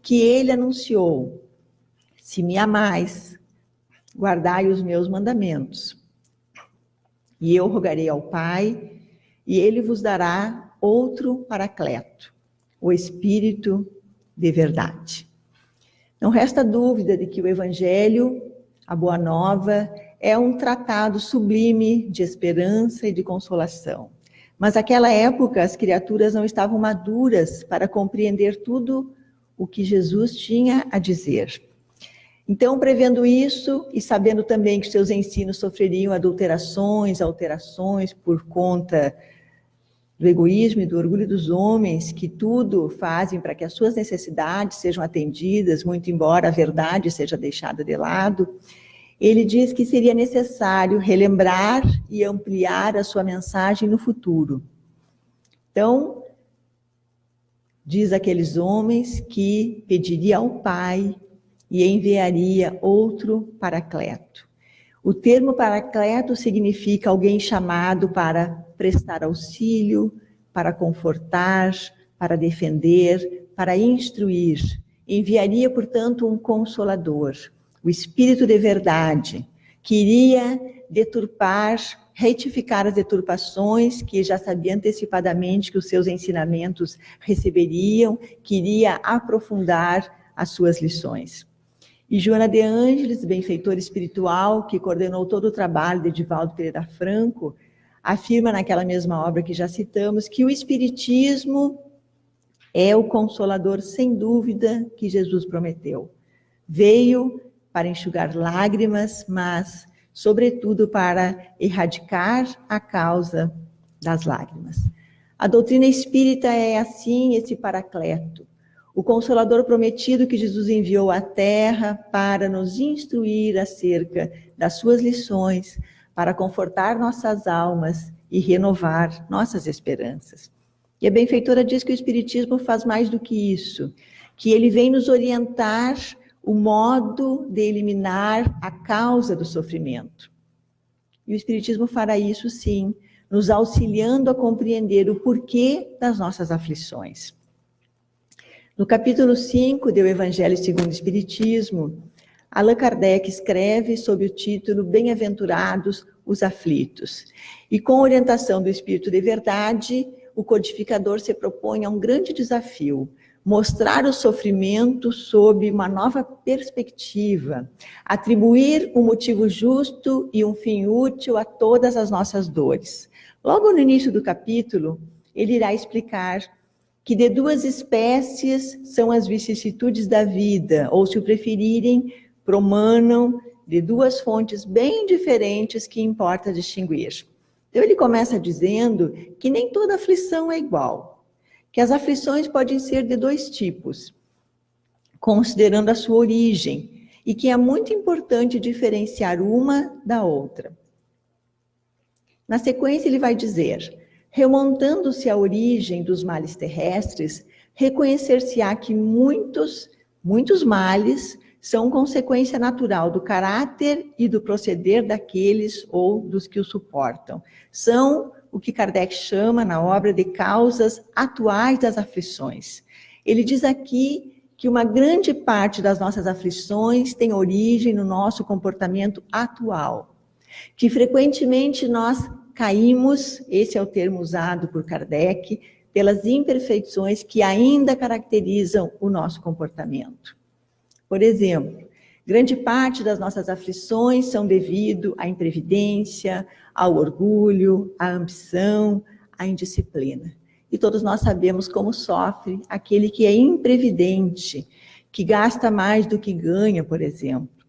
que ele anunciou: se me amais, guardai os meus mandamentos. E eu rogarei ao Pai, e ele vos dará outro Paracleto, o Espírito de verdade. Não resta dúvida de que o Evangelho, a Boa Nova, é um tratado sublime de esperança e de consolação. Mas naquela época as criaturas não estavam maduras para compreender tudo o que Jesus tinha a dizer. Então, prevendo isso e sabendo também que seus ensinos sofreriam adulterações, alterações por conta do egoísmo e do orgulho dos homens, que tudo fazem para que as suas necessidades sejam atendidas, muito embora a verdade seja deixada de lado, ele diz que seria necessário relembrar e ampliar a sua mensagem no futuro. Então, diz aqueles homens que pediria ao Pai e enviaria outro Paracleto. O termo Paracleto significa alguém chamado para prestar auxílio, para confortar, para defender, para instruir. Enviaria, portanto, um Consolador, o Espírito de verdade, que iria deturpar, retificar as deturpações que já sabia antecipadamente que os seus ensinamentos receberiam, que iria aprofundar as suas lições. E Joana de Ângeles, benfeitora espiritual, que coordenou todo o trabalho de Edivaldo Pereira Franco, afirma naquela mesma obra que já citamos, que o Espiritismo é o Consolador, sem dúvida, que Jesus prometeu. Veio para enxugar lágrimas, mas, sobretudo, para erradicar a causa das lágrimas. A doutrina espírita é, assim, esse Paracleto, o Consolador prometido que Jesus enviou à Terra para nos instruir acerca das suas lições, para confortar nossas almas e renovar nossas esperanças. E a benfeitora diz que o Espiritismo faz mais do que isso, que ele vem nos orientar o modo de eliminar a causa do sofrimento. E o Espiritismo fará isso, sim, nos auxiliando a compreender o porquê das nossas aflições. No capítulo 5 do Evangelho segundo o Espiritismo, Allan Kardec escreve sob o título Bem-aventurados os aflitos. E com orientação do Espírito de Verdade, o codificador se propõe a um grande desafio: mostrar o sofrimento sob uma nova perspectiva, atribuir um motivo justo e um fim útil a todas as nossas dores. Logo no início do capítulo, ele irá explicar que de duas espécies são as vicissitudes da vida, ou, se o preferirem, promanam de duas fontes bem diferentes que importa distinguir. Então ele começa dizendo que nem toda aflição é igual, que as aflições podem ser de dois tipos, considerando a sua origem, e que é muito importante diferenciar uma da outra. Na sequência ele vai dizer: remontando-se à origem dos males terrestres, reconhecer-se-á que muitos males são consequência natural do caráter e do proceder daqueles ou dos que o suportam. São o que Kardec chama na obra de causas atuais das aflições. Ele diz aqui que uma grande parte das nossas aflições tem origem no nosso comportamento atual, que frequentemente nós caímos, esse é o termo usado por Kardec, pelas imperfeições que ainda caracterizam o nosso comportamento. Por exemplo, grande parte das nossas aflições são devido à imprevidência, ao orgulho, à ambição, à indisciplina. E todos nós sabemos como sofre aquele que é imprevidente, que gasta mais do que ganha, por exemplo.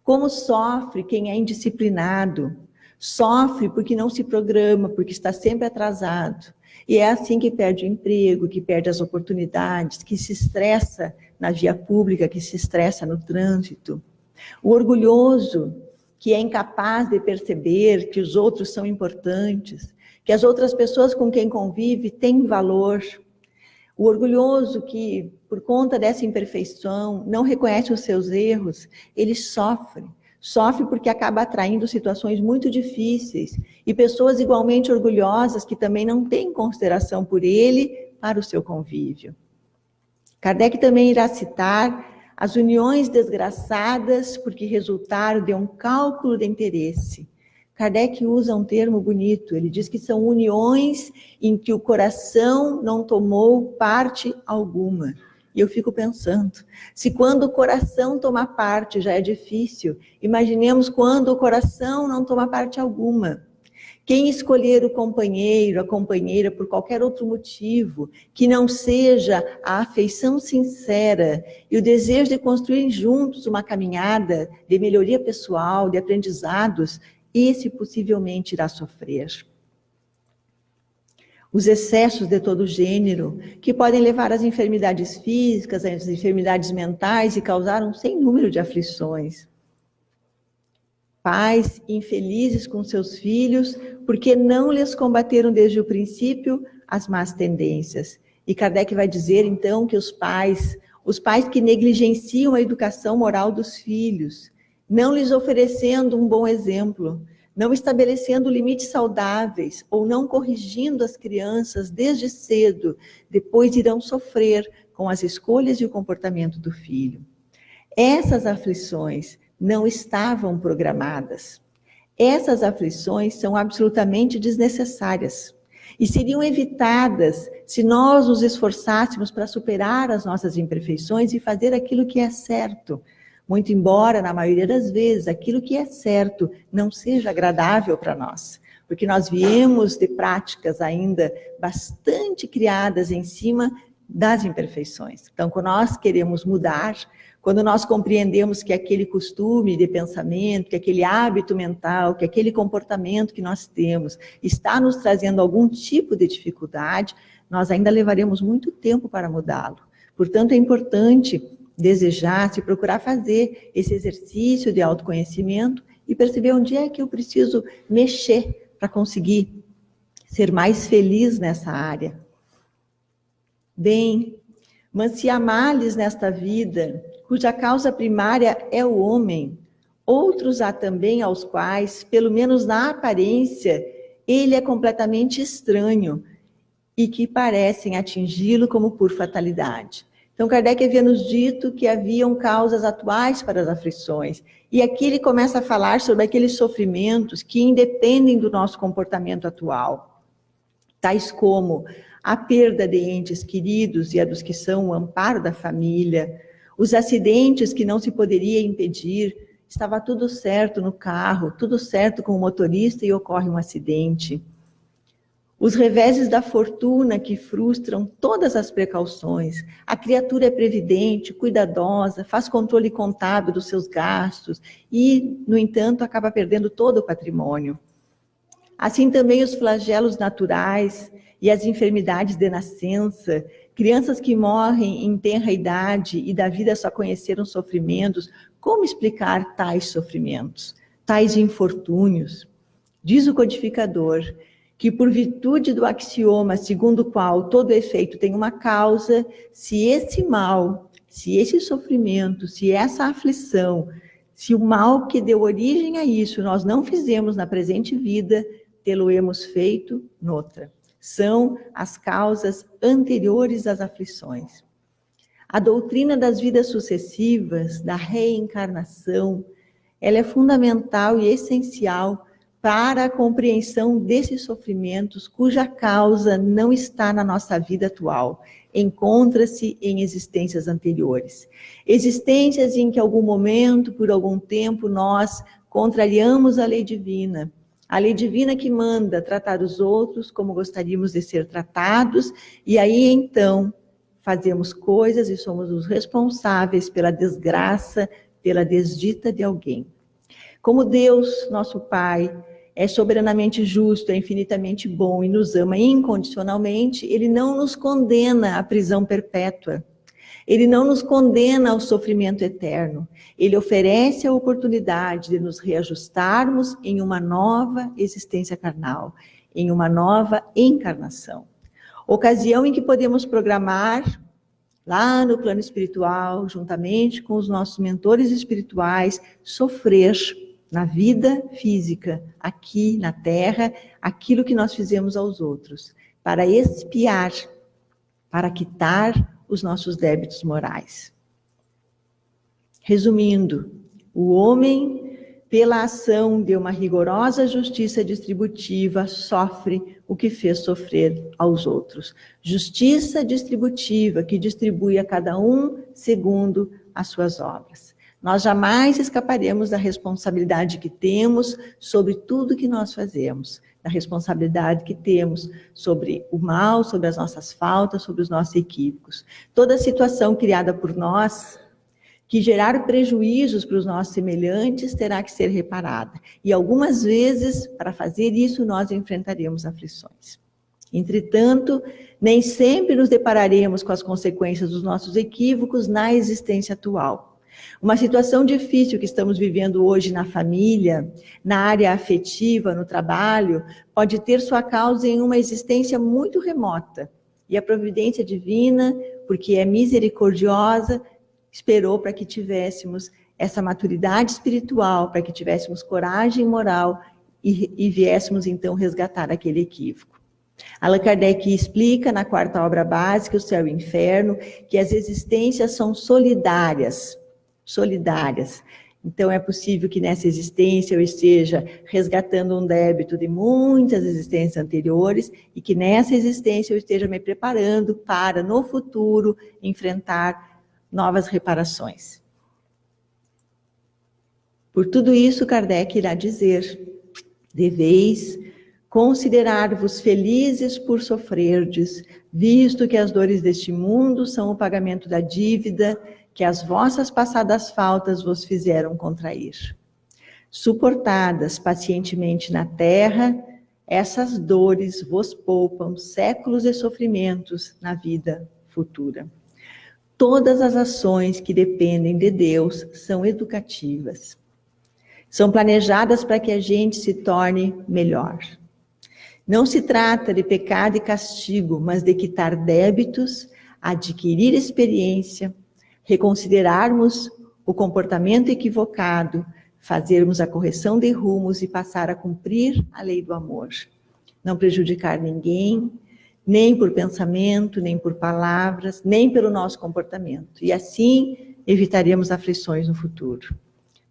Como sofre quem é indisciplinado, sofre porque não se programa, porque está sempre atrasado. E é assim que perde o emprego, que perde as oportunidades, que se estressa na via pública, que se estressa no trânsito. O orgulhoso, que é incapaz de perceber que os outros são importantes, que as outras pessoas com quem convive têm valor. O orgulhoso que, por conta dessa imperfeição, não reconhece os seus erros, ele sofre. Sofre porque acaba atraindo situações muito difíceis e pessoas igualmente orgulhosas que também não têm consideração por ele para o seu convívio. Kardec também irá citar as uniões desgraçadas porque resultaram de um cálculo de interesse. Kardec usa um termo bonito, ele diz que são uniões em que o coração não tomou parte alguma. E eu fico pensando, se quando o coração toma parte já é difícil, imaginemos quando o coração não toma parte alguma. Quem escolher o companheiro, a companheira, por qualquer outro motivo, que não seja a afeição sincera e o desejo de construir juntos uma caminhada de melhoria pessoal, de aprendizados, esse possivelmente irá sofrer. Os excessos de todo gênero, que podem levar às enfermidades físicas, às enfermidades mentais e causar um sem número de aflições. Pais infelizes com seus filhos, porque não lhes combateram desde o princípio as más tendências. E Kardec vai dizer, então, que os pais que negligenciam a educação moral dos filhos, não lhes oferecendo um bom exemplo, não estabelecendo limites saudáveis ou não corrigindo as crianças desde cedo, depois irão sofrer com as escolhas e o comportamento do filho. Essas aflições não estavam programadas. Essas aflições são absolutamente desnecessárias e seriam evitadas se nós nos esforçássemos para superar as nossas imperfeições e fazer aquilo que é certo. Muito embora, na maioria das vezes, aquilo que é certo não seja agradável para nós, porque nós viemos de práticas ainda bastante criadas em cima das imperfeições. Então, quando nós queremos mudar, quando nós compreendemos que aquele costume de pensamento, que aquele hábito mental, que aquele comportamento que nós temos está nos trazendo algum tipo de dificuldade, nós ainda levaremos muito tempo para mudá-lo. Portanto, é importante desejar-se, procurar fazer esse exercício de autoconhecimento e perceber onde é que eu preciso mexer para conseguir ser mais feliz nessa área. Bem, mas se há males nesta vida, cuja causa primária é o homem, outros há também aos quais, pelo menos na aparência, ele é completamente estranho e que parecem atingi-lo como por fatalidade. Então, Kardec havia nos dito que haviam causas atuais para as aflições. E aqui ele começa a falar sobre aqueles sofrimentos que independem do nosso comportamento atual. Tais como a perda de entes queridos e a dos que são o amparo da família, os acidentes que não se poderia impedir, estava tudo certo no carro, tudo certo com o motorista e ocorre um acidente. Os reveses da fortuna que frustram todas as precauções. A criatura é previdente, cuidadosa, faz controle contábil dos seus gastos e, no entanto, acaba perdendo todo o patrimônio. Assim também os flagelos naturais e as enfermidades de nascença, crianças que morrem em tenra idade e da vida só conheceram sofrimentos. Como explicar tais sofrimentos, tais infortúnios? Diz o codificador que por virtude do axioma segundo o qual todo efeito tem uma causa, se esse mal, se esse sofrimento, se essa aflição, se o mal que deu origem a isso nós não fizemos na presente vida, tê-lo-emos feito noutra. São as causas anteriores às aflições. A doutrina das vidas sucessivas, da reencarnação, ela é fundamental e essencial para a compreensão desses sofrimentos cuja causa não está na nossa vida atual, encontra-se em existências anteriores. Existências em que, em algum momento, por algum tempo, nós contrariamos a lei divina que manda tratar os outros como gostaríamos de ser tratados, e aí, então, fazemos coisas e somos os responsáveis pela desgraça, pela desdita de alguém. Como Deus, nosso Pai, é soberanamente justo, é infinitamente bom e nos ama incondicionalmente, Ele não nos condena à prisão perpétua. Ele não nos condena ao sofrimento eterno. Ele oferece a oportunidade de nos reajustarmos em uma nova existência carnal, em uma nova encarnação. Ocasião em que podemos programar lá no plano espiritual, juntamente com os nossos mentores espirituais, sofrer na vida física, aqui na Terra, aquilo que nós fizemos aos outros, para expiar, para quitar os nossos débitos morais. Resumindo, o homem, pela ação de uma rigorosa justiça distributiva, sofre o que fez sofrer aos outros. Justiça distributiva, que distribui a cada um segundo as suas obras. Nós jamais escaparemos da responsabilidade que temos sobre tudo que nós fazemos, da responsabilidade que temos sobre o mal, sobre as nossas faltas, sobre os nossos equívocos. Toda situação criada por nós, que gerar prejuízos para os nossos semelhantes, terá que ser reparada. E algumas vezes, para fazer isso, nós enfrentaremos aflições. Entretanto, nem sempre nos depararemos com as consequências dos nossos equívocos na existência atual. Uma situação difícil que estamos vivendo hoje na família, na área afetiva, no trabalho, pode ter sua causa em uma existência muito remota. E a providência divina, porque é misericordiosa, esperou para que tivéssemos essa maturidade espiritual, para que tivéssemos coragem moral e viéssemos então resgatar aquele equívoco. Allan Kardec explica na quarta obra básica, O Céu e o Inferno, que as existências são solidárias. Então é possível que nessa existência eu esteja resgatando um débito de muitas existências anteriores e que nessa existência eu esteja me preparando para, no futuro, enfrentar novas reparações. Por tudo isso, Kardec irá dizer: deveis considerar-vos felizes por sofrerdes, visto que as dores deste mundo são o pagamento da dívida que as vossas passadas faltas vos fizeram contrair. Suportadas pacientemente na terra, essas dores vos poupam séculos de sofrimentos na vida futura. Todas as ações que dependem de Deus são educativas. São planejadas para que a gente se torne melhor. Não se trata de pecado e castigo, mas de quitar débitos, adquirir experiência, reconsiderarmos o comportamento equivocado, fazermos a correção de rumos e passar a cumprir a lei do amor. Não prejudicar ninguém, nem por pensamento, nem por palavras, nem pelo nosso comportamento. E assim evitaremos aflições no futuro.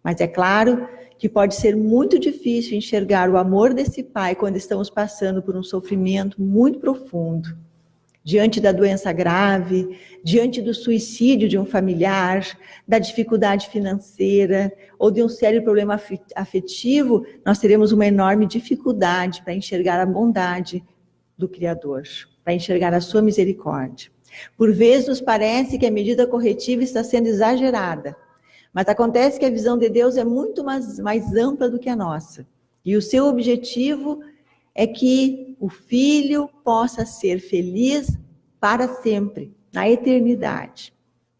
Mas é claro que pode ser muito difícil enxergar o amor desse Pai quando estamos passando por um sofrimento muito profundo. Diante da doença grave, diante do suicídio de um familiar, da dificuldade financeira ou de um sério problema afetivo, nós teremos uma enorme dificuldade para enxergar a bondade do Criador, para enxergar a sua misericórdia. Por vezes nos parece que a medida corretiva está sendo exagerada, mas acontece que a visão de Deus é muito mais ampla do que a nossa. E o seu objetivo é que o filho possa ser feliz para sempre, na eternidade.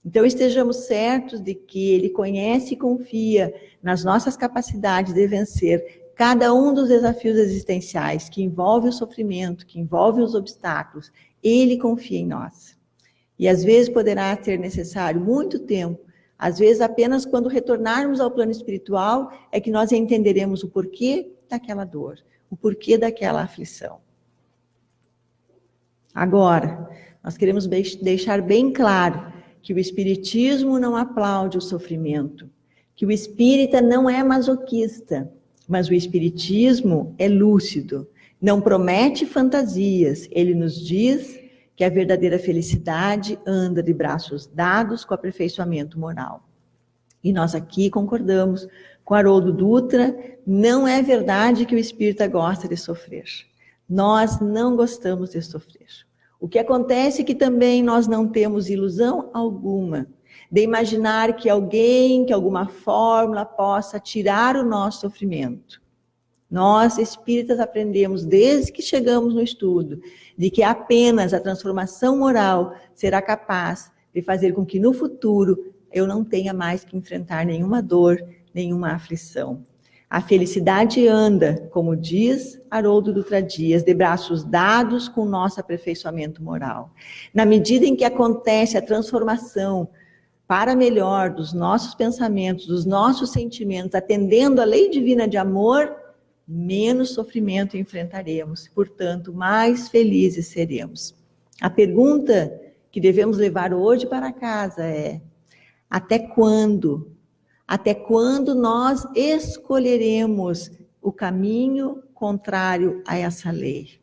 Então estejamos certos de que ele conhece e confia nas nossas capacidades de vencer cada um dos desafios existenciais que envolve o sofrimento, que envolve os obstáculos. Ele confia em nós. E às vezes poderá ser necessário muito tempo, às vezes apenas quando retornarmos ao plano espiritual é que nós entenderemos o porquê daquela dor, o porquê daquela aflição. Agora, nós queremos deixar bem claro que o Espiritismo não aplaude o sofrimento, que o espírita não é masoquista, mas o Espiritismo é lúcido, não promete fantasias, ele nos diz que a verdadeira felicidade anda de braços dados com o aperfeiçoamento moral. E nós aqui concordamos com Haroldo Dutra, não é verdade que o espírita gosta de sofrer. Nós não gostamos de sofrer. O que acontece é que também nós não temos ilusão alguma de imaginar que alguém, que alguma fórmula possa tirar o nosso sofrimento. Nós, espíritas, aprendemos desde que chegamos no estudo de que apenas a transformação moral será capaz de fazer com que no futuro eu não tenha mais que enfrentar nenhuma dor, nenhuma aflição. A felicidade anda, como diz Haroldo Dutra Dias, de braços dados com o nosso aperfeiçoamento moral. Na medida em que acontece a transformação para melhor dos nossos pensamentos, dos nossos sentimentos, atendendo à lei divina de amor, menos sofrimento enfrentaremos, portanto, mais felizes seremos. A pergunta que devemos levar hoje para casa é: até quando? Até quando nós escolheremos o caminho contrário a essa lei?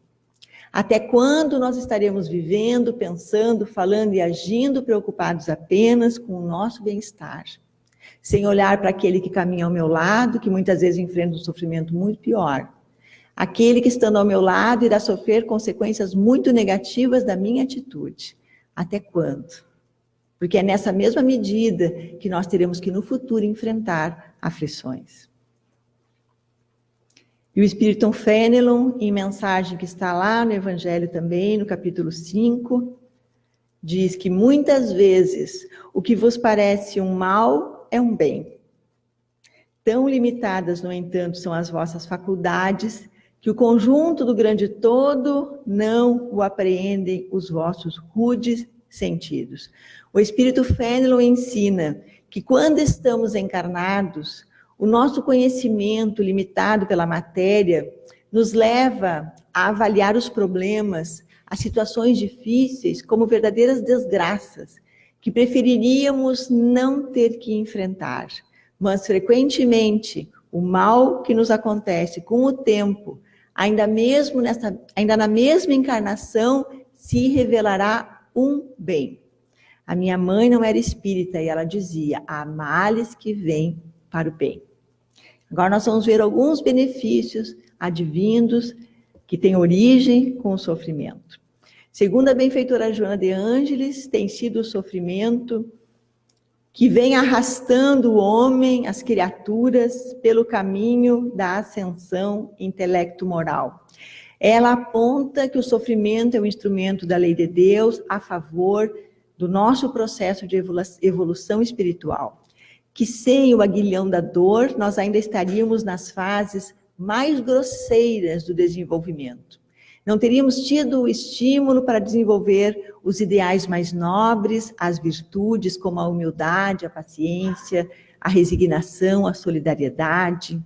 Até quando nós estaremos vivendo, pensando, falando e agindo preocupados apenas com o nosso bem-estar, sem olhar para aquele que caminha ao meu lado, que muitas vezes enfrenta um sofrimento muito pior? Aquele que, estando ao meu lado, irá sofrer consequências muito negativas da minha atitude. Até quando? Porque é nessa mesma medida que nós teremos que, no futuro, enfrentar aflições. E o Spiritum Fenelon, em mensagem que está lá no Evangelho também, no capítulo 5, diz que muitas vezes o que vos parece um mal é um bem. Tão limitadas, no entanto, são as vossas faculdades, que o conjunto do grande todo não o apreendem os vossos rudes sentidos. O Espírito Fenelon ensina que quando estamos encarnados, o nosso conhecimento limitado pela matéria nos leva a avaliar os problemas, as situações difíceis como verdadeiras desgraças, que preferiríamos não ter que enfrentar. Mas, frequentemente, o mal que nos acontece com o tempo, ainda na mesma encarnação, se revelará um bem. A minha mãe não era espírita e ela dizia: há males que vêm para o bem. Agora nós vamos ver alguns benefícios advindos que têm origem com o sofrimento. Segundo a benfeitora Joana de Ângeles, tem sido o sofrimento que vem arrastando o homem, as criaturas, pelo caminho da ascensão intelecto-moral. Ela aponta que o sofrimento é um instrumento da lei de Deus a favor do nosso processo de evolução espiritual. Que sem o aguilhão da dor, nós ainda estaríamos nas fases mais grosseiras do desenvolvimento. Não teríamos tido o estímulo para desenvolver os ideais mais nobres, as virtudes como a humildade, a paciência, a resignação, a solidariedade.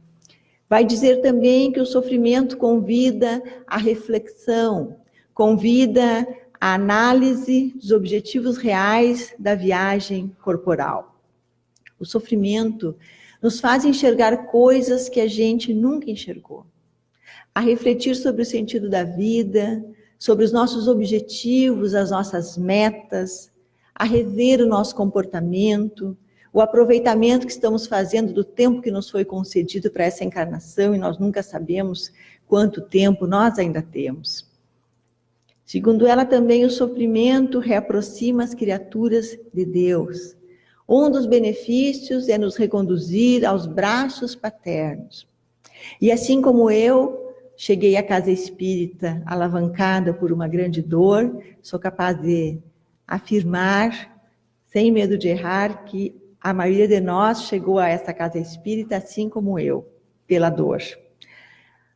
Vai dizer também que o sofrimento convida à reflexão, convida à análise dos objetivos reais da viagem corporal. O sofrimento nos faz enxergar coisas que a gente nunca enxergou, a refletir sobre o sentido da vida, sobre os nossos objetivos, as nossas metas, a rever o nosso comportamento, o aproveitamento que estamos fazendo do tempo que nos foi concedido para essa encarnação, e nós nunca sabemos quanto tempo nós ainda temos. Segundo ela, também o sofrimento reaproxima as criaturas de Deus. Um dos benefícios é nos reconduzir aos braços paternos. E assim como eu cheguei à casa espírita alavancada por uma grande dor, sou capaz de afirmar, sem medo de errar, que a maioria de nós chegou a essa casa espírita assim como eu, pela dor.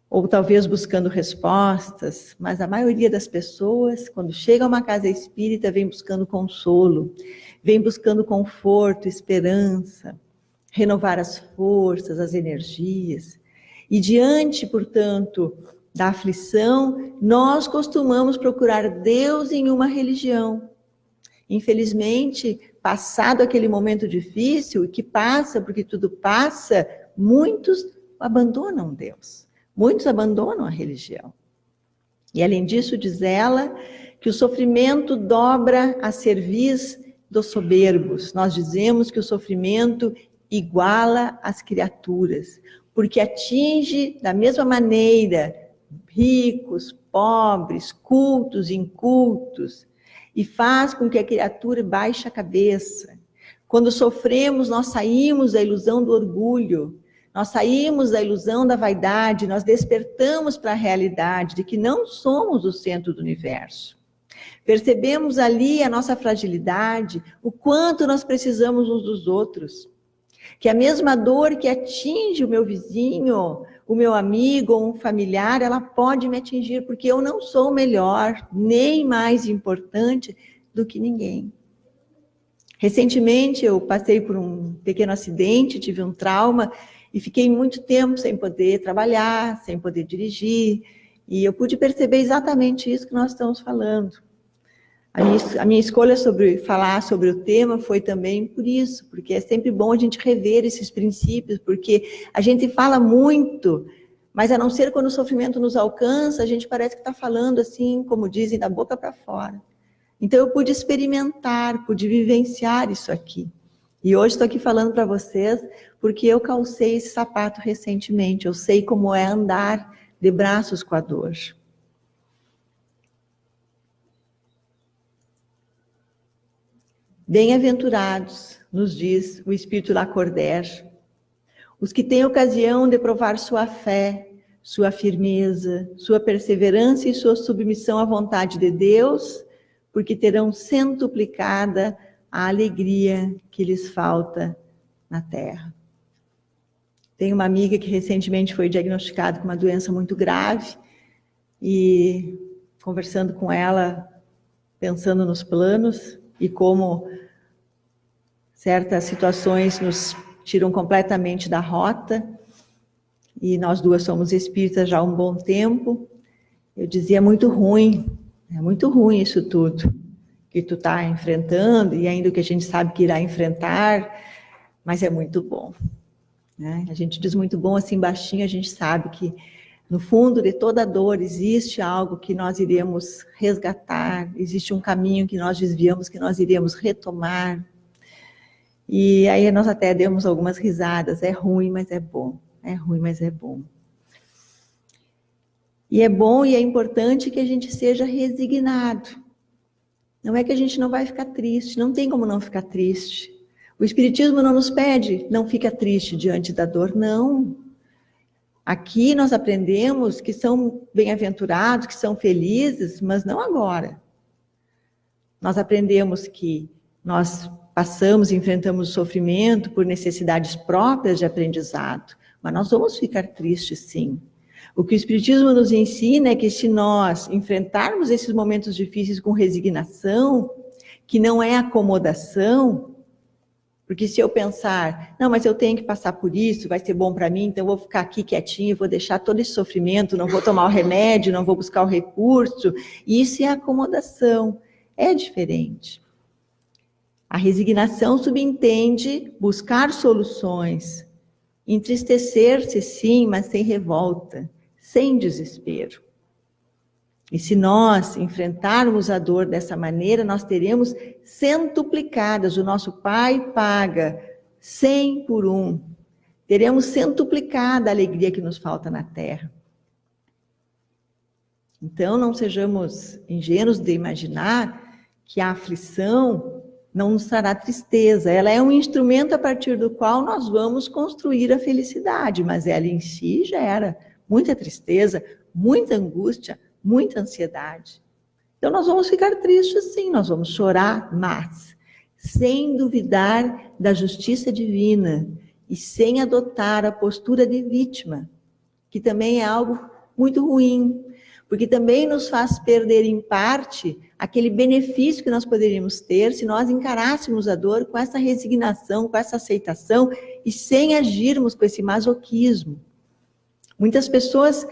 Ou talvez buscando respostas, mas a maioria das pessoas, quando chega a uma casa espírita, vem buscando consolo, vem buscando conforto, esperança, renovar as forças, as energias. E diante, portanto, da aflição, nós costumamos procurar Deus em uma religião. Infelizmente, passado aquele momento difícil, que passa, porque tudo passa, muitos abandonam Deus. Muitos abandonam a religião. E além disso, diz ela, que o sofrimento dobra a cerviz dos soberbos. Nós dizemos que o sofrimento iguala as criaturas, porque atinge da mesma maneira ricos, pobres, cultos, incultos, e faz com que a criatura baixe a cabeça. Quando sofremos, nós saímos da ilusão do orgulho, nós saímos da ilusão da vaidade, nós despertamos para a realidade de que não somos o centro do universo. Percebemos ali a nossa fragilidade, o quanto nós precisamos uns dos outros. Que a mesma dor que atinge o meu vizinho, o meu amigo ou um familiar, ela pode me atingir, porque eu não sou melhor, nem mais importante do que ninguém. Recentemente eu passei por um pequeno acidente, tive um trauma e fiquei muito tempo sem poder trabalhar, sem poder dirigir, e eu pude perceber exatamente isso que nós estamos falando. A minha escolha sobre falar sobre o tema foi também por isso, porque é sempre bom a gente rever esses princípios, porque a gente fala muito, mas a não ser quando o sofrimento nos alcança, a gente parece que está falando assim, como dizem, da boca para fora. Então eu pude experimentar, pude vivenciar isso aqui. E hoje estou aqui falando para vocês, porque eu calcei esse sapato recentemente, eu sei como é andar de braços com a dor. Bem-aventurados, nos diz o Espírito Lacordaire, os que têm ocasião de provar sua fé, sua firmeza, sua perseverança e sua submissão à vontade de Deus, porque terão centuplicada a alegria que lhes falta na terra. Tenho uma amiga que recentemente foi diagnosticada com uma doença muito grave e conversando com ela, pensando nos planos e como certas situações nos tiram completamente da rota, e nós duas somos espíritas já há um bom tempo, eu dizia, é muito ruim isso tudo que tu está enfrentando, e ainda o que a gente sabe que irá enfrentar, mas é muito bom. Né? A gente diz muito bom assim baixinho, a gente sabe que no fundo de toda dor existe algo que nós iremos resgatar, existe um caminho que nós desviamos, que nós iremos retomar. E aí nós até demos algumas risadas, é ruim, mas é bom. É ruim, mas é bom. E é bom e é importante que a gente seja resignado. Não é que a gente não vai ficar triste, não tem como não ficar triste. O Espiritismo não nos pede, não fica triste diante da dor, não. Aqui nós aprendemos que são bem-aventurados, que são felizes, mas não agora. Nós aprendemos que nós passamos e enfrentamos o sofrimento por necessidades próprias de aprendizado, mas nós vamos ficar tristes, sim. O que o Espiritismo nos ensina é que se nós enfrentarmos esses momentos difíceis com resignação, que não é acomodação, porque se eu pensar, não, mas eu tenho que passar por isso, vai ser bom para mim, então eu vou ficar aqui quietinho, vou deixar todo esse sofrimento, não vou tomar o remédio, não vou buscar o recurso, isso é acomodação, é diferente. A resignação subentende buscar soluções, entristecer-se sim, mas sem revolta, sem desespero. E se nós enfrentarmos a dor dessa maneira, nós teremos centuplicadas. O nosso Pai paga 100 por 1. Teremos centuplicada a alegria que nos falta na terra. Então, não sejamos ingênuos de imaginar que a aflição não nos trará tristeza. Ela é um instrumento a partir do qual nós vamos construir a felicidade, mas ela em si gera muita tristeza, muita angústia, muita ansiedade. Então nós vamos ficar tristes sim, nós vamos chorar, mas sem duvidar da justiça divina e sem adotar a postura de vítima, que também é algo muito ruim, porque também nos faz perder em parte aquele benefício que nós poderíamos ter se nós encarássemos a dor com essa resignação, com essa aceitação e sem agirmos com esse masoquismo. Muitas pessoas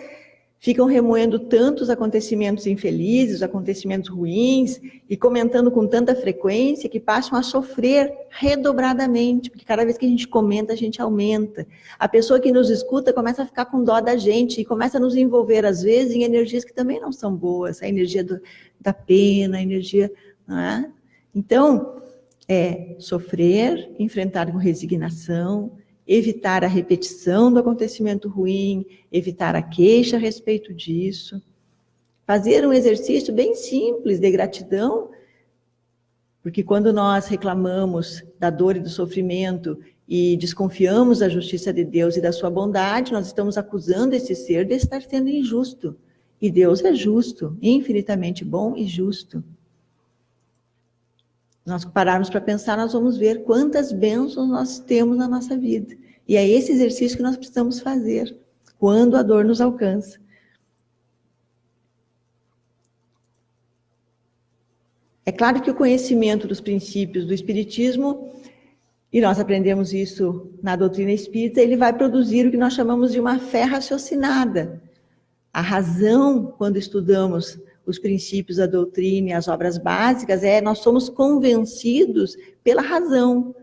ficam remoendo tantos acontecimentos infelizes, os acontecimentos ruins, e comentando com tanta frequência que passam a sofrer redobradamente, porque cada vez que a gente comenta, a gente aumenta. A pessoa que nos escuta começa a ficar com dó da gente e começa a nos envolver, às vezes, em energias que também não são boas, a energia da pena, a energia... Não é? Então, sofrer, enfrentar com resignação, evitar a repetição do acontecimento ruim, evitar a queixa a respeito disso, fazer um exercício bem simples de gratidão, porque quando nós reclamamos da dor e do sofrimento e desconfiamos da justiça de Deus e da sua bondade, nós estamos acusando esse ser de estar sendo injusto. E Deus é justo, infinitamente bom e justo. Nós pararmos para pensar, nós vamos ver quantas bênçãos nós temos na nossa vida. E é esse exercício que nós precisamos fazer quando a dor nos alcança. É claro que o conhecimento dos princípios do Espiritismo, e nós aprendemos isso na doutrina espírita, ele vai produzir o que nós chamamos de uma fé raciocinada. A razão, quando estudamos os princípios da doutrina e as obras básicas, nós somos convencidos pela razão,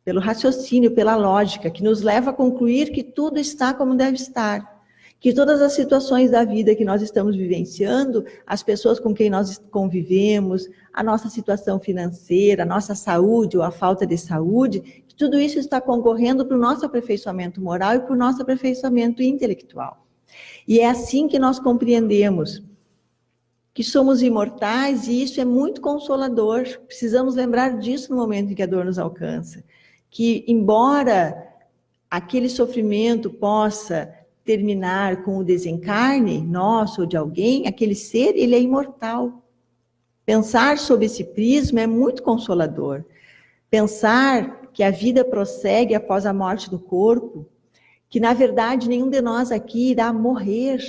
pelo raciocínio, pela lógica, que nos leva a concluir que tudo está como deve estar, que todas as situações da vida que nós estamos vivenciando, as pessoas com quem nós convivemos, a nossa situação financeira, a nossa saúde ou a falta de saúde, que tudo isso está concorrendo para o nosso aperfeiçoamento moral e para o nosso aperfeiçoamento intelectual. E é assim que nós compreendemos que somos imortais, e isso é muito consolador. Precisamos lembrar disso no momento em que a dor nos alcança. Que, embora aquele sofrimento possa terminar com o desencarne nosso ou de alguém, aquele ser, ele é imortal. Pensar sob esse prisma é muito consolador. Pensar que a vida prossegue após a morte do corpo, que, na verdade, nenhum de nós aqui irá morrer,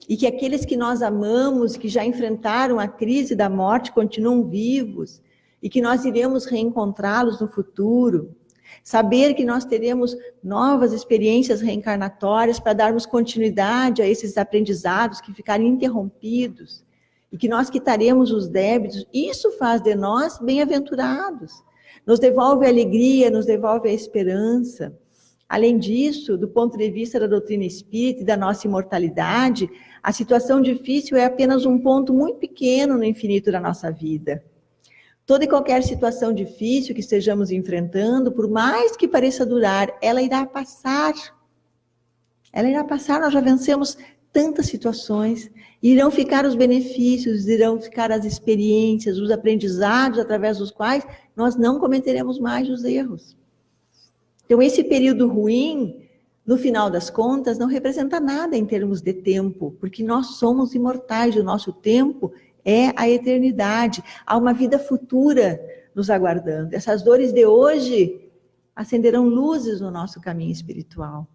e que aqueles que nós amamos, que já enfrentaram a crise da morte, continuam vivos, e que nós iremos reencontrá-los no futuro. Saber que nós teremos novas experiências reencarnatórias para darmos continuidade a esses aprendizados que ficaram interrompidos, e que nós quitaremos os débitos, isso faz de nós bem-aventurados. Nos devolve a alegria, nos devolve a esperança. Além disso, do ponto de vista da doutrina espírita e da nossa imortalidade, a situação difícil é apenas um ponto muito pequeno no infinito da nossa vida. Toda e qualquer situação difícil que estejamos enfrentando, por mais que pareça durar, ela irá passar. Ela irá passar, nós já vencemos tantas situações. Irão ficar os benefícios, irão ficar as experiências, os aprendizados através dos quais nós não cometeremos mais os erros. Então, esse período ruim, no final das contas, não representa nada em termos de tempo, porque nós somos imortais, o nosso tempo é a eternidade. Há uma vida futura nos aguardando. Essas dores de hoje acenderão luzes no nosso caminho espiritual.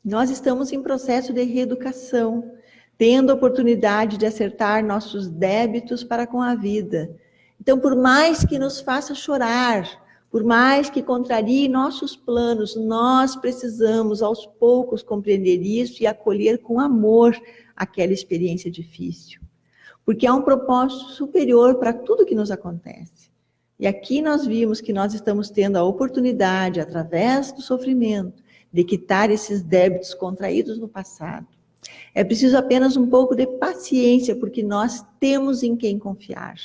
Nós estamos em processo de reeducação, tendo a oportunidade de acertar nossos débitos para com a vida. Então, por mais que nos faça chorar, por mais que contrarie nossos planos, nós precisamos aos poucos compreender isso e acolher com amor aquela experiência difícil. Porque há um propósito superior para tudo que nos acontece. E aqui nós vimos que nós estamos tendo a oportunidade, através do sofrimento, de quitar esses débitos contraídos no passado. É preciso apenas um pouco de paciência, porque nós temos em quem confiar.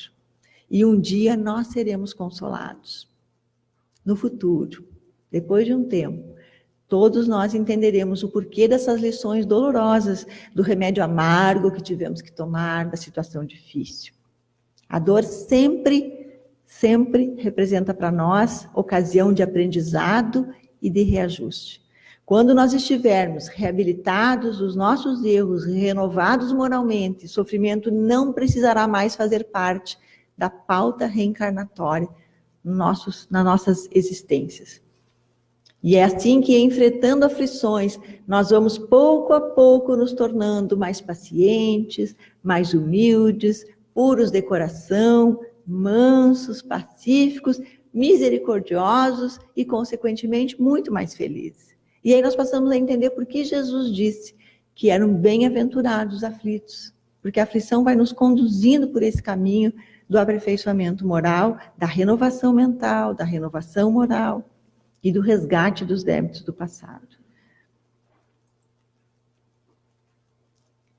E um dia nós seremos consolados. No futuro, depois de um tempo, todos nós entenderemos o porquê dessas lições dolorosas, do remédio amargo que tivemos que tomar, da situação difícil. A dor sempre representa para nós ocasião de aprendizado e de reajuste. Quando nós estivermos reabilitados dos nossos erros, renovados moralmente, sofrimento não precisará mais fazer parte da pauta reencarnatória nas nossas existências. E é assim que, enfrentando aflições, nós vamos pouco a pouco nos tornando mais pacientes, mais humildes, puros de coração, mansos, pacíficos, misericordiosos e, consequentemente, muito mais felizes. E aí nós passamos a entender por que Jesus disse que eram bem-aventurados os aflitos, porque a aflição vai nos conduzindo por esse caminho do aperfeiçoamento moral, da renovação mental, da renovação moral e do resgate dos débitos do passado.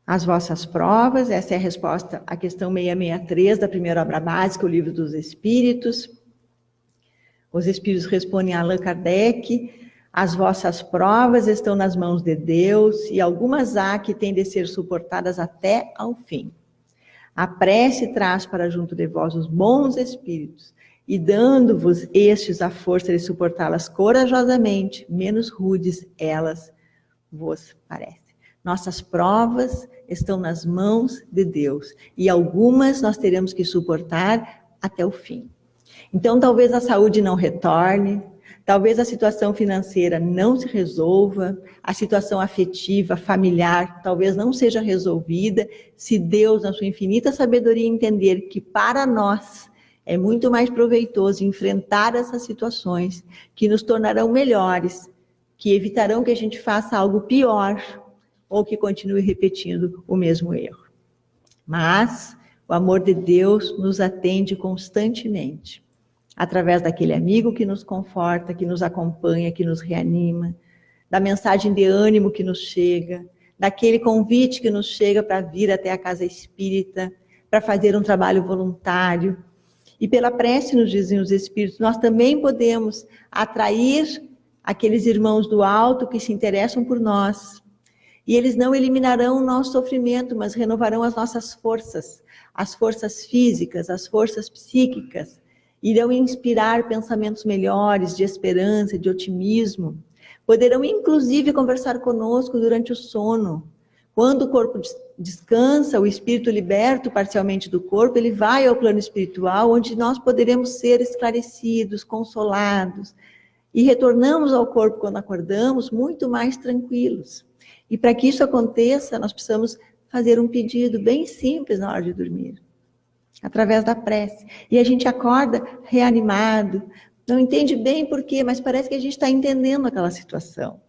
As vossas provas, essa é a resposta à questão 663 da primeira obra básica, o Livro dos Espíritos. Os Espíritos respondem a Allan Kardec: as vossas provas estão nas mãos de Deus e algumas há que têm de ser suportadas até ao fim. A prece traz para junto de vós os bons espíritos, e dando-vos estes a força de suportá-las corajosamente, menos rudes elas vos parecem. Nossas provas estão nas mãos de Deus, e algumas nós teremos que suportar até o fim. Então, talvez a saúde não retorne, talvez a situação financeira não se resolva, a situação afetiva, familiar, talvez não seja resolvida, se Deus, na sua infinita sabedoria, entender que para nós é muito mais proveitoso enfrentar essas situações que nos tornarão melhores, que evitarão que a gente faça algo pior, ou que continue repetindo o mesmo erro. Mas o amor de Deus nos atende constantemente, através daquele amigo que nos conforta, que nos acompanha, que nos reanima, da mensagem de ânimo que nos chega, daquele convite que nos chega para vir até a casa espírita, para fazer um trabalho voluntário. E pela prece, nos dizem os Espíritos, nós também podemos atrair aqueles irmãos do alto que se interessam por nós. E eles não eliminarão o nosso sofrimento, mas renovarão as nossas forças, as forças físicas, as forças psíquicas. Irão inspirar pensamentos melhores, de esperança, de otimismo. Poderão, inclusive, conversar conosco durante o sono. Quando o corpo descansa, o espírito liberto parcialmente do corpo, ele vai ao plano espiritual, onde nós poderemos ser esclarecidos, consolados, e retornamos ao corpo quando acordamos muito mais tranquilos. E para que isso aconteça, nós precisamos fazer um pedido bem simples na hora de dormir, através da prece. E a gente acorda reanimado, não entende bem por quê, mas parece que a gente está entendendo aquela situação.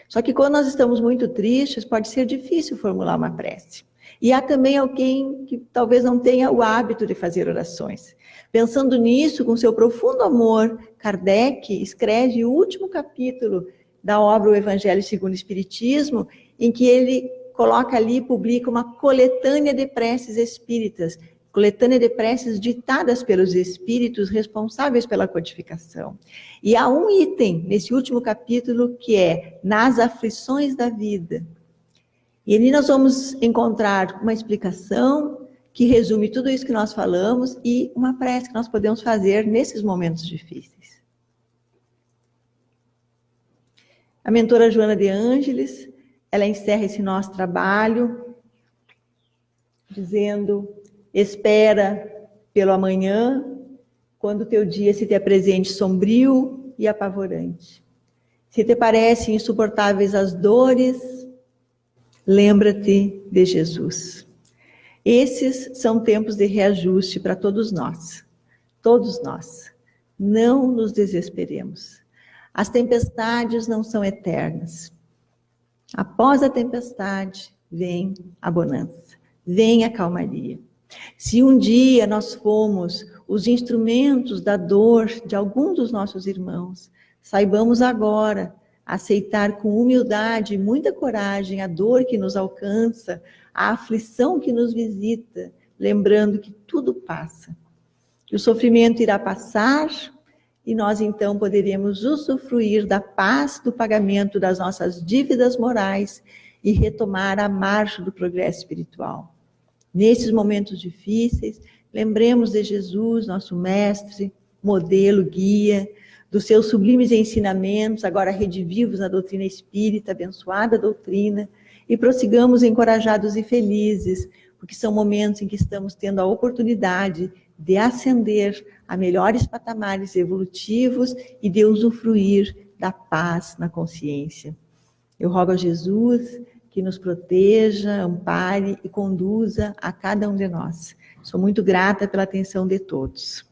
Só que quando nós estamos muito tristes, pode ser difícil formular uma prece. E há também alguém que talvez não tenha o hábito de fazer orações. Pensando nisso, com seu profundo amor, Kardec escreve o último capítulo da obra O Evangelho segundo o Espiritismo, em que ele coloca ali, publica uma coletânea de preces espíritas, coletânea de preces ditadas pelos espíritos responsáveis pela codificação. E há um item nesse último capítulo que é nas aflições da vida. E ali nós vamos encontrar uma explicação que resume tudo isso que nós falamos e uma prece que nós podemos fazer nesses momentos difíceis. A mentora Joana de Ângeles, ela encerra esse nosso trabalho dizendo: espera pelo amanhã, quando o teu dia se te apresente sombrio e apavorante. Se te parecem insuportáveis as dores, lembra-te de Jesus. Esses são tempos de reajuste para todos nós. Todos nós. Não nos desesperemos. As tempestades não são eternas. Após a tempestade, vem a bonança, vem a calmaria. Se um dia nós fomos os instrumentos da dor de algum dos nossos irmãos, saibamos agora aceitar com humildade e muita coragem a dor que nos alcança, a aflição que nos visita, lembrando que tudo passa. Que o sofrimento irá passar e nós então poderemos usufruir da paz do pagamento das nossas dívidas morais e retomar a marcha do progresso espiritual. Nesses momentos difíceis, lembremos de Jesus, nosso mestre, modelo, guia, dos seus sublimes ensinamentos, agora redivivos na doutrina espírita, abençoada doutrina, e prossigamos encorajados e felizes, porque são momentos em que estamos tendo a oportunidade de ascender a melhores patamares evolutivos e de usufruir da paz na consciência. Eu rogo a Jesus que nos proteja, ampare e conduza a cada um de nós. Sou muito grata pela atenção de todos.